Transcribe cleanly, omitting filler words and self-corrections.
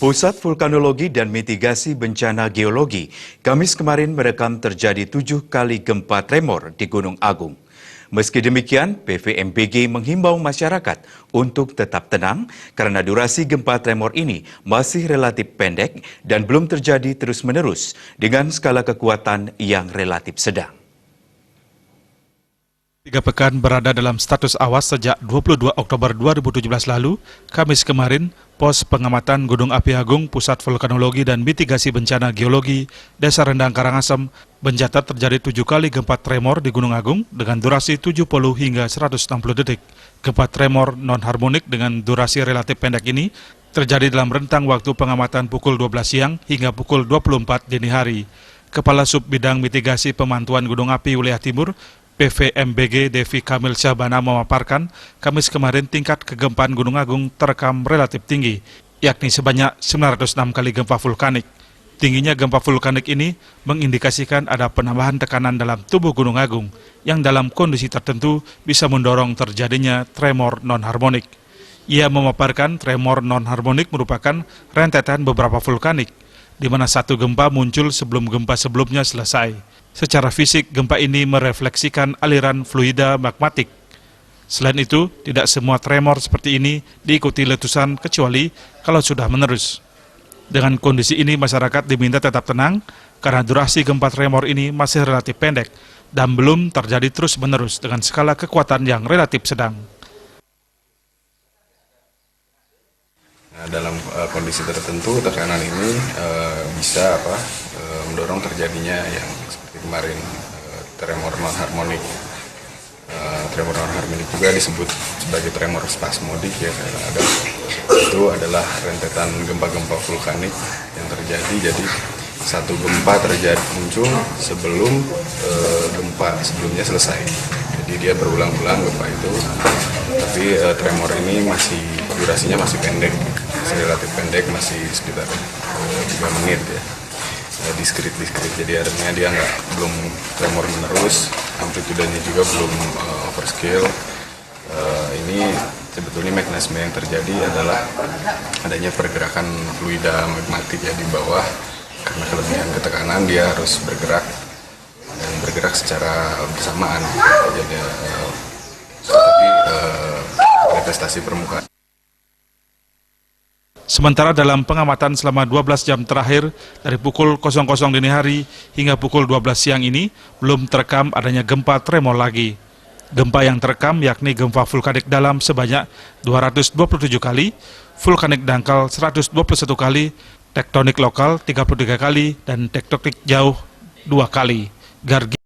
Pusat Vulkanologi dan Mitigasi Bencana Geologi, Kamis kemarin merekam terjadi 7 kali gempa tremor di Gunung Agung. Meski demikian, PVMBG menghimbau masyarakat untuk tetap tenang karena durasi gempa tremor ini masih relatif pendek dan belum terjadi terus-menerus dengan skala kekuatan yang relatif sedang. 3 pekan berada dalam status awas sejak 22 Oktober 2017 lalu, Kamis kemarin, Pos Pengamatan Gunung Api Agung Pusat Vulkanologi dan Mitigasi Bencana Geologi Desa Rendang Karangasem mencatat terjadi 7 kali gempa tremor di Gunung Agung dengan durasi 70 hingga 160 detik. Gempa tremor non-harmonik dengan durasi relatif pendek ini terjadi dalam rentang waktu pengamatan pukul 12 siang hingga pukul 24 dini hari. Kepala Sub Bidang Mitigasi Pemantauan Gunung Api Wilayah Timur, PVMBG Devi Kamil Syahbana memaparkan, Kamis kemarin tingkat kegempaan Gunung Agung terekam relatif tinggi, yakni sebanyak 906 kali gempa vulkanik. Tingginya gempa vulkanik ini mengindikasikan ada penambahan tekanan dalam tubuh Gunung Agung, yang dalam kondisi tertentu bisa mendorong terjadinya tremor non-harmonik. Ia memaparkan tremor non-harmonik merupakan rentetan beberapa vulkanik, di mana satu gempa muncul sebelum gempa sebelumnya selesai. Secara fisik, gempa ini merefleksikan aliran fluida magmatik. Selain itu, tidak semua tremor seperti ini diikuti letusan kecuali kalau sudah menerus. Dengan kondisi ini, masyarakat diminta tetap tenang karena durasi gempa tremor ini masih relatif pendek dan belum terjadi terus-menerus dengan skala kekuatan yang relatif sedang. Nah, dalam kondisi tertentu, tekanan ini bisa mendorong terjadinya yang seperti kemarin tremor non-harmonik. Tremor non-harmonik juga disebut sebagai tremor spasmodik ya, itu adalah rentetan gempa-gempa vulkanik yang terjadi. Jadi satu gempa muncul sebelum gempa sebelumnya selesai. Jadi dia berulang-ulang gempa itu, tapi tremor ini durasinya masih pendek, masih relatif pendek, masih sekitar 3 menit ya. Diskrit, jadi artinya dia belum tremor menerus, amplitudenya juga belum overscale. Ini sebetulnya mekanisme yang terjadi adalah adanya pergerakan fluida magmatik ya di bawah, karena kelebihan ketekanan dia harus bergerak dan bergerak secara bersamaan. Jadi seperti manifestasi permukaan. Sementara dalam pengamatan selama 12 jam terakhir dari pukul 00 dini hari hingga pukul 12 siang ini belum terekam adanya gempa tremor lagi. Gempa yang terekam yakni gempa vulkanik dalam sebanyak 227 kali, vulkanik dangkal 121 kali, tektonik lokal 33 kali, dan tektonik jauh 2 kali.